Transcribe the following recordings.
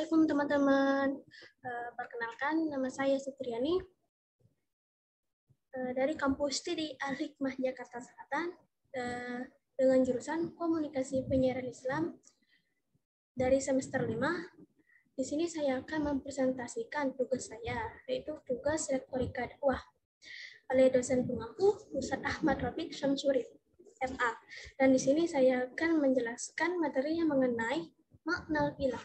Assalamualaikum teman-teman. Perkenalkan, nama saya Sutriani dari kampus TDI Al-Hikmah Jakarta Selatan dengan jurusan Komunikasi Penyiaran Islam dari semester 5. Di sini saya akan mempresentasikan tugas saya, yaitu tugas retorika dakwah oleh dosen pengampu Ustadz Ahmad Rafiq Syamsuri, FA. Dan di sini saya akan menjelaskan materi yang mengenai makna ilah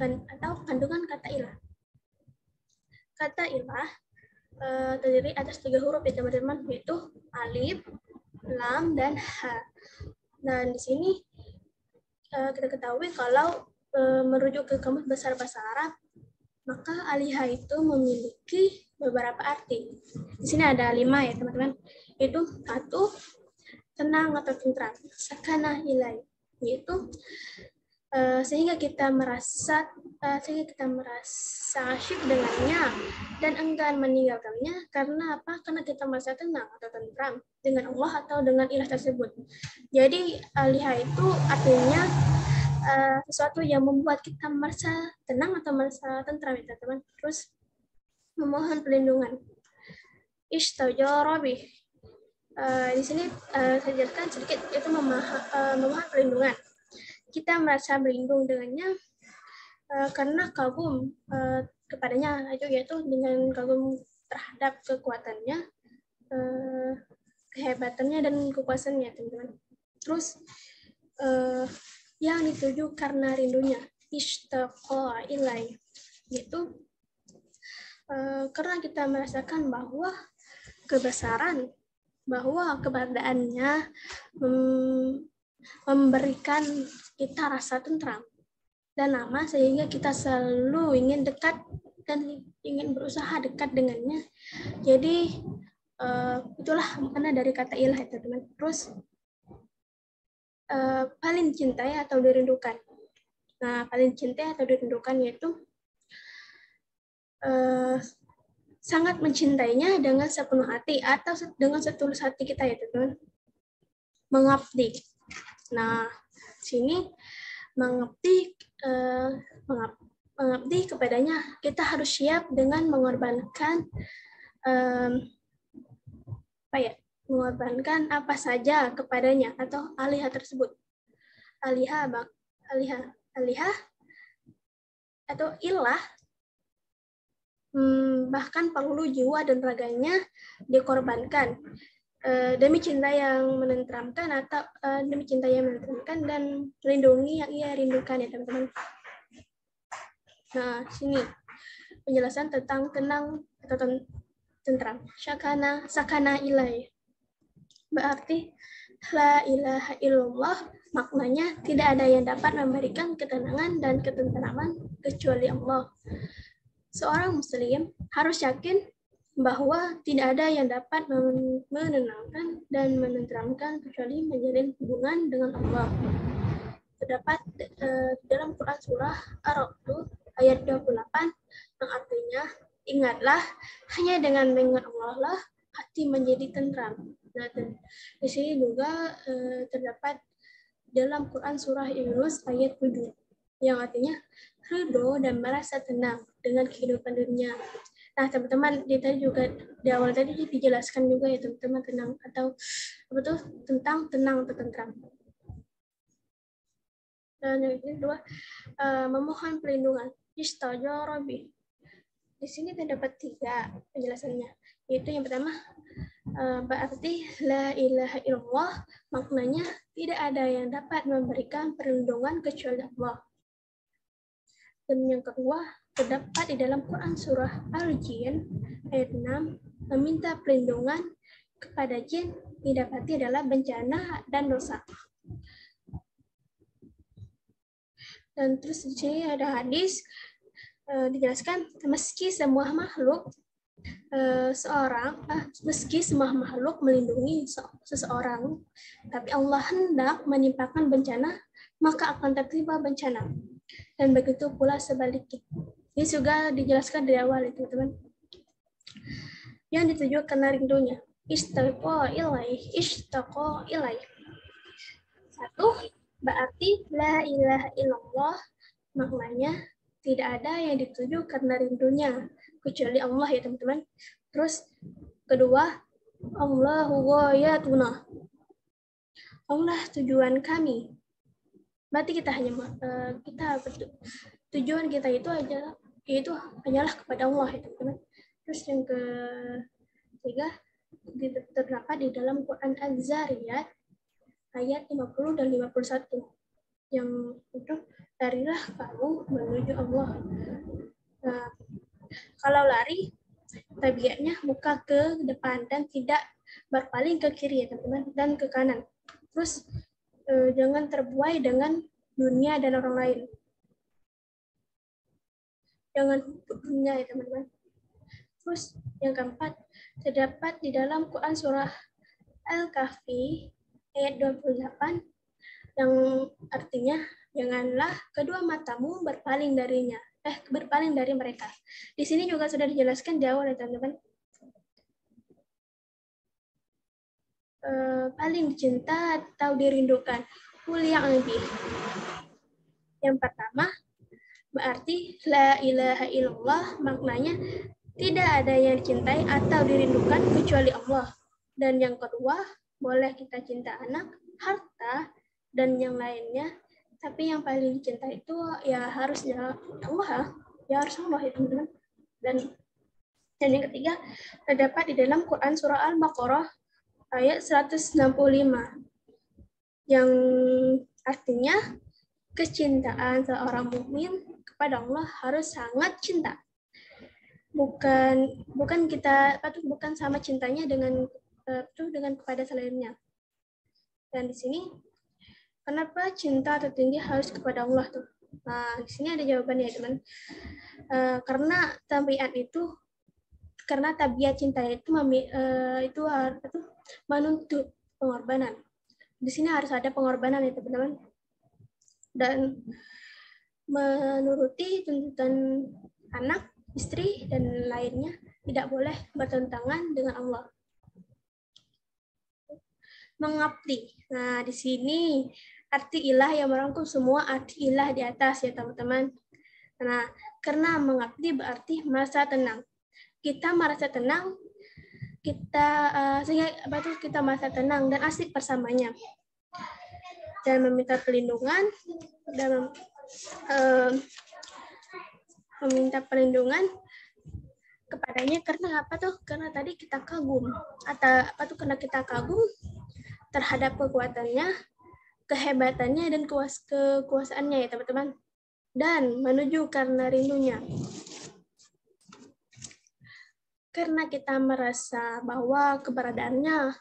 atau kandungan kata ilah. Kata ilah terdiri atas 3 huruf ya teman-teman, yaitu alif, lam, dan ha. Dan di sini kita ketahui kalau merujuk ke kamus besar bahasa Arab, maka alihah itu memiliki beberapa arti. Di sini ada 5 ya teman-teman, yaitu 1, tenang atau tentram, sakana ilai, yaitu sehingga kita merasa asyik dengannya dan enggan meninggalkannya. Karena apa? Karena kita merasa tenang atau tentram dengan Allah atau dengan ilah tersebut. Jadi alihah itu artinya sesuatu yang membuat kita merasa tenang atau merasa tentram ya teman-teman. Terus memohon perlindungan. Istajara bih. Di sini saya jelaskan sedikit, yaitu memohon perlindungan. Kita merasa berlindung dengannya karena kagum kepadanya, yaitu dengan kagum terhadap kekuatannya, kehebatannya, dan kekuasaannya, teman-teman. Terus yang dituju karena rindunya, ishtaqa ilai, yaitu karena kita merasakan bahwa kebesaran, bahwa keberadaannya memberikan kita rasa tentram dan aman, sehingga kita selalu ingin dekat dan ingin berusaha dekat dengannya. Jadi itulah makna dari kata ilah itu, teman. Terus paling cintai atau dirindukan. Nah, paling cintai atau dirindukan yaitu sangat mencintainya dengan sepenuh hati atau dengan setulus hati kita ya teman. Mengabdi. Nah, sini mengabdi kepadanya, kita harus siap dengan mengorbankan mengorbankan apa saja kepadanya atau alihah tersebut. Alihah atau ilah, bahkan perlu jiwa dan raganya dikorbankan demi cinta yang menenteramkan dan melindungi yang ia rindukan ya teman-teman. Nah, sini penjelasan tentang tenang atau tentram. Sakana ilai, berarti la ilaha illallah, maknanya tidak ada yang dapat memberikan ketenangan dan ketentraman kecuali Allah. Seorang muslim harus yakin bahwa tidak ada yang dapat menenangkan dan menenteramkan kecuali menjalin hubungan dengan Allah. Terdapat dalam Quran surah Ar-Ra'd ayat 28 yang artinya, ingatlah, hanya dengan Allah lah hati menjadi tentram. Nah, di sini juga terdapat dalam Quran surah Yunus ayat 7 yang artinya ridho dan merasa tenang dengan kehidupan dunia. Nah, teman-teman, di awal tadi dijelaskan juga ya teman-teman, tenang atau tentang tenang atau tentram. Dan yang kedua, memohon perlindungan. Istajara bih. Di sini terdapat 3 penjelasannya, yaitu yang pertama, berarti la ilaha illallah, maknanya tidak ada yang dapat memberikan perlindungan kecuali Allah. Dan yang kedua, terdapat di dalam Quran surah Al-Jin ayat 6, meminta perlindungan kepada jin didapati adalah bencana dan dosa. Dan terus di sini ada hadis dijelaskan, meski semua makhluk melindungi seseorang, tapi Allah hendak menimpakan bencana, maka akan tertimpa bencana. Dan begitu pula sebaliknya. Ini juga dijelaskan dari awal itu, teman. Yang dituju karena rindunya. Ishtaqa ilai. 1, berarti la ilaha illallah, maknanya tidak ada yang dituju karena rindunya kecuali Allah ya teman-teman. Terus kedua, Allahu ghayatuna. Allah tujuan kami. Berarti kita hanya tujuan kita itu hanyalah kepada Allah ya teman-teman. Terus yang ketiga terdapat di dalam Quran Az-Zariyat ayat 50 dan 51 yang itu larilah kamu menuju Allah. Nah, kalau lari tabiatnya muka ke depan dan tidak berpaling ke kiri ya teman-teman dan ke kanan. Terus jangan terbuai dengan dunia dan orang lain. Jangan dunia ya teman-teman. Terus yang keempat terdapat di dalam Quran surah Al-Kahfi ayat 28 yang artinya janganlah kedua matamu berpaling dari mereka. Di sini juga sudah dijelaskan di awal ya teman-teman. Paling dicinta atau dirindukan. Yang lebih. Yang pertama berarti la ilaha illallah, maknanya tidak ada yang dicintai atau dirindukan kecuali Allah. Dan yang kedua, boleh kita cinta anak, harta, dan yang lainnya. Tapi yang paling dicinta itu ya harusnya Allah, ya harus Allah ya teman-teman. Dan yang ketiga, terdapat di dalam Quran surah Al-Baqarah ayat 165 yang artinya kecintaan seorang mukmin kepada Allah harus sangat cinta. Bukan sama cintanya dengan kepada selainnya. Dan di sini kenapa cinta tertinggi harus kepada Allah tuh? Nah, di sini ada jawabannya ya teman. Karena tabiat cinta itu menuntut pengorbanan. Di sini harus ada pengorbanan ya teman-teman. Dan menuruti tuntutan anak, istri, dan lainnya tidak boleh bertentangan dengan Allah. Mengabdi. Nah, di sini arti ilah yang merangkum semua arti ilah di atas ya teman-teman. Nah, karena mengabdi berarti merasa tenang. Kita merasa tenang, kita merasa tenang dan asik bersamanya. Dan meminta perlindungan kepadanya karena apa tuh? Karena tadi kita kagum karena kita kagum terhadap kekuatannya, kehebatannya dan kekuasaannya ya teman-teman. Dan menuju karena rindunya. Karena kita merasa bahwa keberadaannya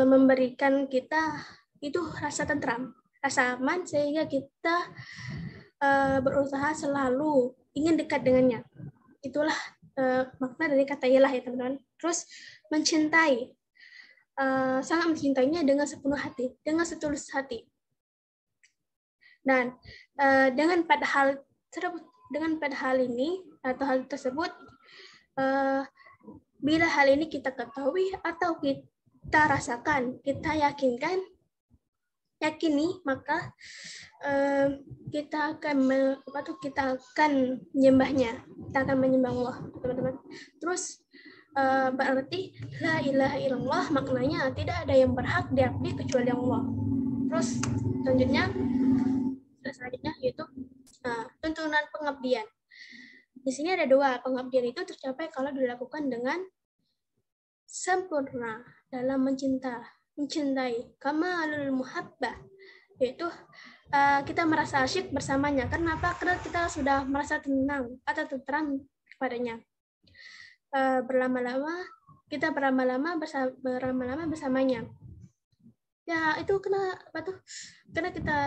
memberikan kita itu rasa tentram, rasa aman, sehingga kita berusaha selalu ingin dekat dengannya. Itulah makna dari kata ilah ya teman-teman. Terus mencintai, sangat mencintainya dengan sepenuh hati, dengan setulus hati. Dan dengan pada hal ini atau hal tersebut, bila hal ini kita ketahui atau kita rasakan, kita yakini, maka kita akan menyembahnya, kita akan menyembah Allah, teman-teman. Terus berarti la ilaha illallah maknanya tidak ada yang berhak diabdi kecuali Allah. Terus selanjutnya yaitu tuntunan pengabdian. Di sini ada dua, pengabdian itu tercapai kalau dilakukan dengan sempurna dalam mencintai, kamalul muhabbah, yaitu kita merasa asyik bersamanya. Kenapa? Karena kita sudah merasa tenang atau tentram kepadanya. Kita berlama-lama bersamanya. Ya, itu karena kita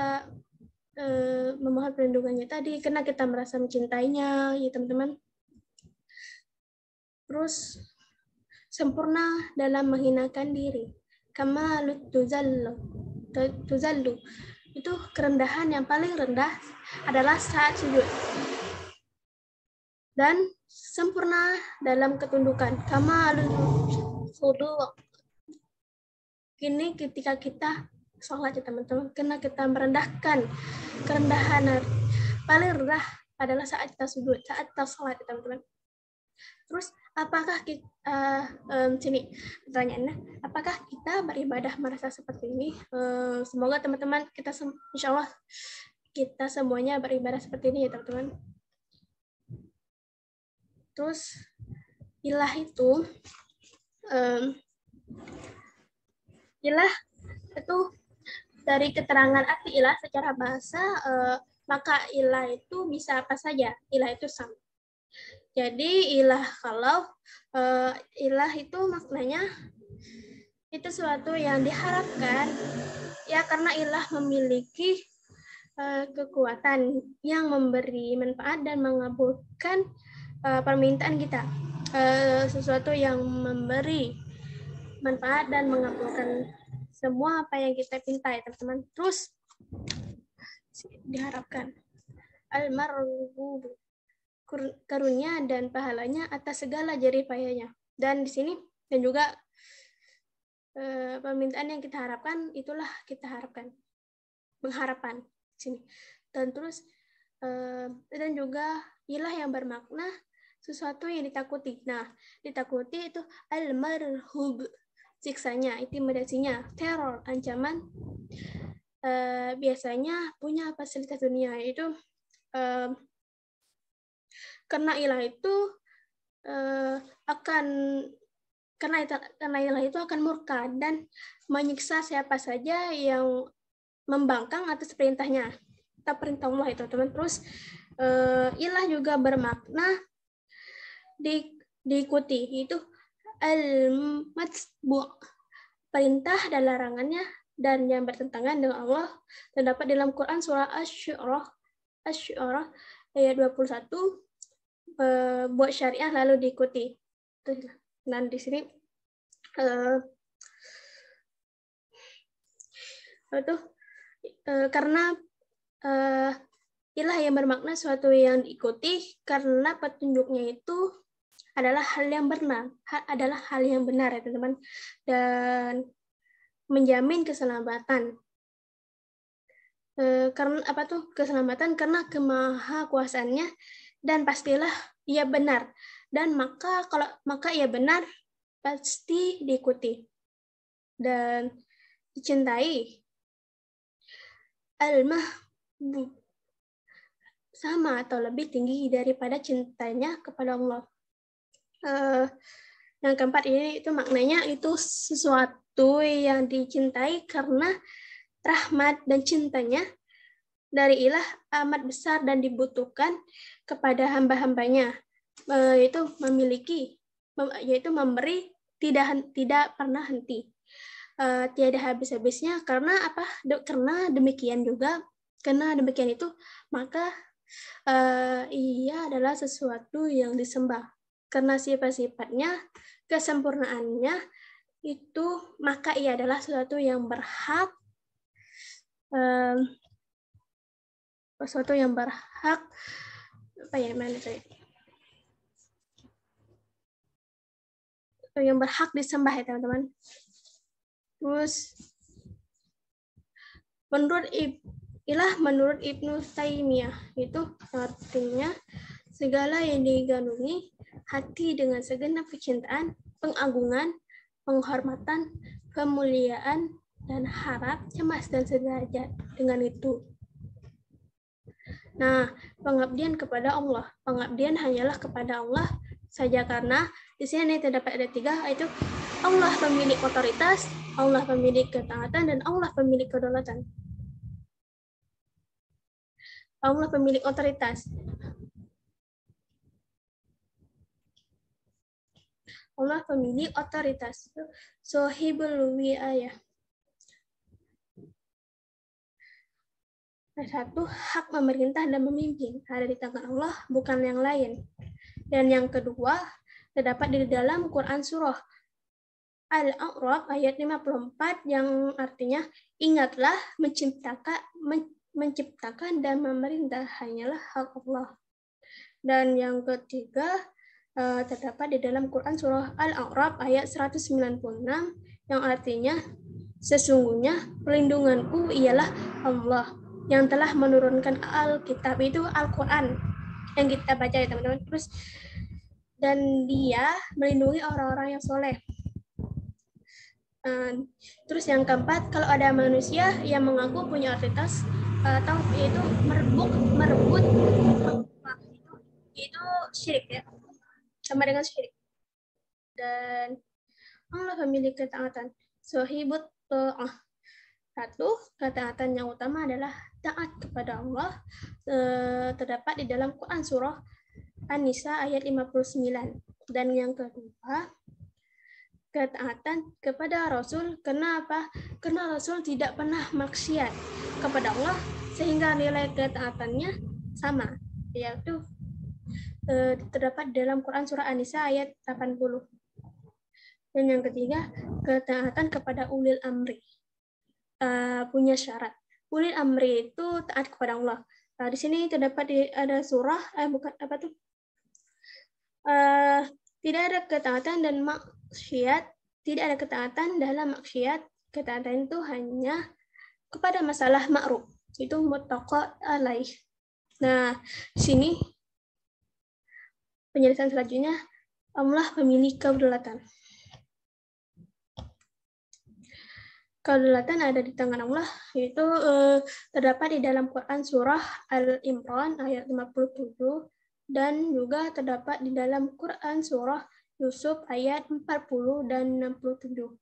memohon perlindungannya tadi, karena kita merasa mencintainya, ya teman-teman. Terus sempurna dalam menghinakan diri. Kamalut tuzallu. Itu kerendahan yang paling rendah adalah saat sujud. Dan sempurna dalam ketundukan. Kamalut khudu'. Ini ketika kita sholat ya teman-teman, karena kita merendahkan kerendahan paling rendah adalah saat kita sujud, saat kita sholat, teman-teman. Terus apakah kita sini pertanyaannya, apakah kita beribadah merasa seperti ini? Semoga teman-teman kita insya Allah kita semuanya beribadah seperti ini ya teman-teman. Terus ilah itu ilah itu dari keterangan arti ilah secara bahasa, maka ilah itu bisa apa saja. Ilah itu sama. Jadi ilah kalau ilah itu maknanya itu sesuatu yang diharapkan ya, karena ilah memiliki kekuatan yang memberi manfaat dan mengabulkan permintaan kita. Sesuatu yang memberi manfaat dan mengabulkan semua apa yang kita minta ya teman-teman. Terus diharapkan al-marghub, karunia dan pahalanya atas segala jerih payahnya. Dan di sini dan juga permintaan yang kita harapkan itulah kita harapkan, pengharapan sini. Dan terus dan juga ilah yang bermakna sesuatu yang ditakuti. Nah, ditakuti itu al-marhub, siksanya, intimidasinya, teror, ancaman. Biasanya punya fasilitas dunia itu karena ilah itu karena ilah itu akan murka dan menyiksa siapa saja yang membangkang atas perintahnya, atau perintah Allah itu teman. Terus ilah juga bermakna diikuti, itu al-matbu', perintah dan larangannya dan yang bertentangan dengan Allah, terdapat dalam Quran surah Asy-Syu'ara ayat 21, buat syariah lalu diikuti. Dan di sini karena ilah yang bermakna suatu yang diikuti karena petunjuknya itu adalah hal yang benar, ya teman-teman, dan menjamin keselamatan. Karena apa tuh keselamatan? Karena kemahakuasaannya, dan pastilah ia benar, dan maka ia benar pasti diikuti dan dicintai. Al-mahbub, sama atau lebih tinggi daripada cintanya kepada Allah. Yang keempat ini itu maknanya itu sesuatu yang dicintai karena rahmat dan cintanya dari ilah amat besar dan dibutuhkan kepada hamba-hambanya, yaitu memberi tidak pernah henti, tiada habis-habisnya. Karena apa? Karena demikian itu maka ia adalah sesuatu yang disembah karena sifat-sifatnya, kesempurnaannya itu, maka ia adalah sesuatu yang berhak yang berhak disembah ya teman-teman. Terus menurut Ibnu Taimiyah itu artinya segala yang digandungi hati dengan segenap kecintaan, pengagungan, penghormatan, kemuliaan, dan harap, cemas, dan sederajat dengan itu. Nah, pengabdian kepada Allah. Pengabdian hanyalah kepada Allah saja, karena di sini terdapat ada 3, yaitu Allah pemilik otoritas, Allah pemilik ketaatan, dan Allah pemilik kedaulatan. Allah pemilik otoritas. Allah pemilik otoritas. Sohibul wi'ayah. Satu, hak memerintah dan memimpin ada di tangan Allah, bukan yang lain. Dan yang kedua, terdapat di dalam Quran surah Al-A'raf ayat 54 yang artinya, ingatlah menciptakan dan memerintah hanyalah hak Allah. Dan yang ketiga, terdapat di dalam Quran surah Al-A'raf ayat 196 yang artinya, sesungguhnya perlindunganku ialah Allah yang telah menurunkan Alkitab, itu Al-Quran, yang kita baca ya teman-teman. Terus dan dia melindungi orang-orang yang soleh. Terus yang keempat, kalau ada manusia yang mengaku punya otoritas atau yaitu merebut itu syirik ya, sama dengan syirik. Dan Allah memiliki ketaatan. Sohibut ta'ah. Satu, ketaatan yang utama adalah taat kepada Allah, terdapat di dalam Quran surah An-Nisa ayat 59. Dan yang kedua, ketaatan kepada Rasul. Kenapa? Karena Rasul tidak pernah maksiat kepada Allah, sehingga nilai ketaatannya sama, yaitu terdapat dalam Quran surah An-Nisa ayat 80. Dan yang ketiga, ketaatan kepada ulil amri. Punya syarat. Ulil amri itu taat kepada Allah. Di sini terdapat ada surah, bukan apa tuh? Tidak ada ketaatan dan maksiat, tidak ada ketaatan dalam maksiat. Ketaatan itu hanya kepada masalah ma'ruf, itu muttafaq alaih. Nah, di sini penjelasan selanjutnya, Allah memilih kedaulatan. Kedaulatan ada di tangan Allah, yaitu terdapat di dalam Quran surah Al-Imran ayat 57 dan juga terdapat di dalam Quran surah Yusuf ayat 40 dan 67.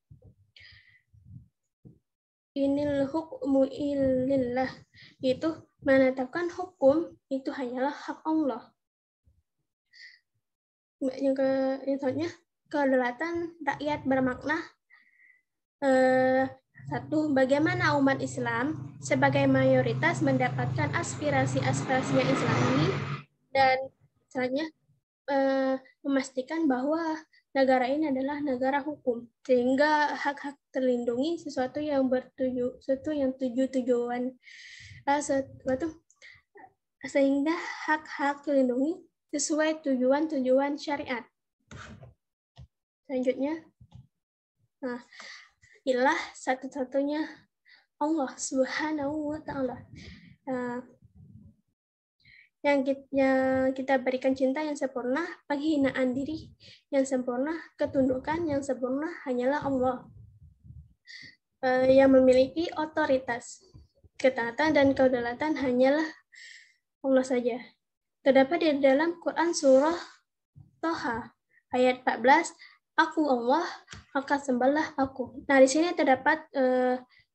Inil hukmu ilillah, yaitu menetapkan hukum itu hanyalah hak Allah. Yang selanjutnya, kedaulatan rakyat bermakna satu, bagaimana umat Islam sebagai mayoritas mendapatkan aspirasi-aspirasi yang Islami, dan selanjutnya memastikan bahwa negara ini adalah negara hukum, sehingga hak-hak terlindungi sesuatu yang tujuan sehingga hak-hak terlindungi sesuai tujuan syariat. Selanjutnya, ilah satu-satunya Allah Subhanahu wa Ta'ala. Yang kita berikan cinta yang sempurna, penghinaan diri yang sempurna, ketundukan yang sempurna hanyalah Allah. Yang memiliki otoritas, ketaatan dan kedaulatan hanyalah Allah saja. Terdapat di dalam Quran surah Toha ayat 14, aku Allah, maka sembahlah aku. Nah, di sini terdapat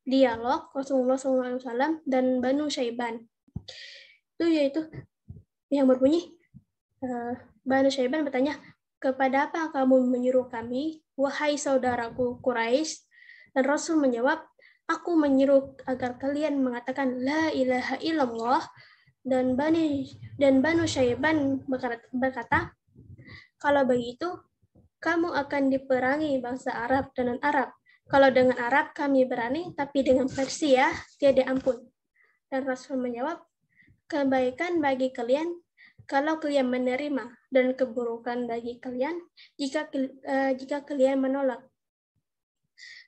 dialog Rasulullah SAW dan Banu Syaiban. Itu yaitu yang berbunyi, Banu Syaiban bertanya, kepada apa kamu menyuruh kami, wahai saudaraku Quraisy? Dan Rasul menjawab, aku menyuruh agar kalian mengatakan la ilaha illallah. Dan Banu Syaiban berkata, kalau begitu, kamu akan diperangi bangsa Arab dengan Arab. Kalau dengan Arab kami berani, tapi dengan Persia tiada ampun. Dan Rasul menjawab, kebaikan bagi kalian kalau kalian menerima, dan keburukan bagi kalian jika kalian menolak.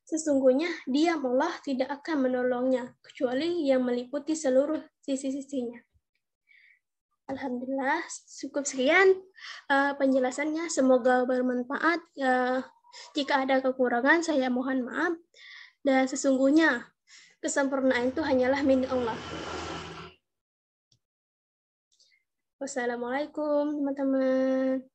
Sesungguhnya Dia Allah tidak akan menolongnya, kecuali yang meliputi seluruh sisi-sisinya. Alhamdulillah, cukup sekian penjelasannya. Semoga bermanfaat. Jika ada kekurangan, saya mohon maaf. Dan sesungguhnya kesempurnaan itu hanyalah milik Allah. Wassalamualaikum teman-teman.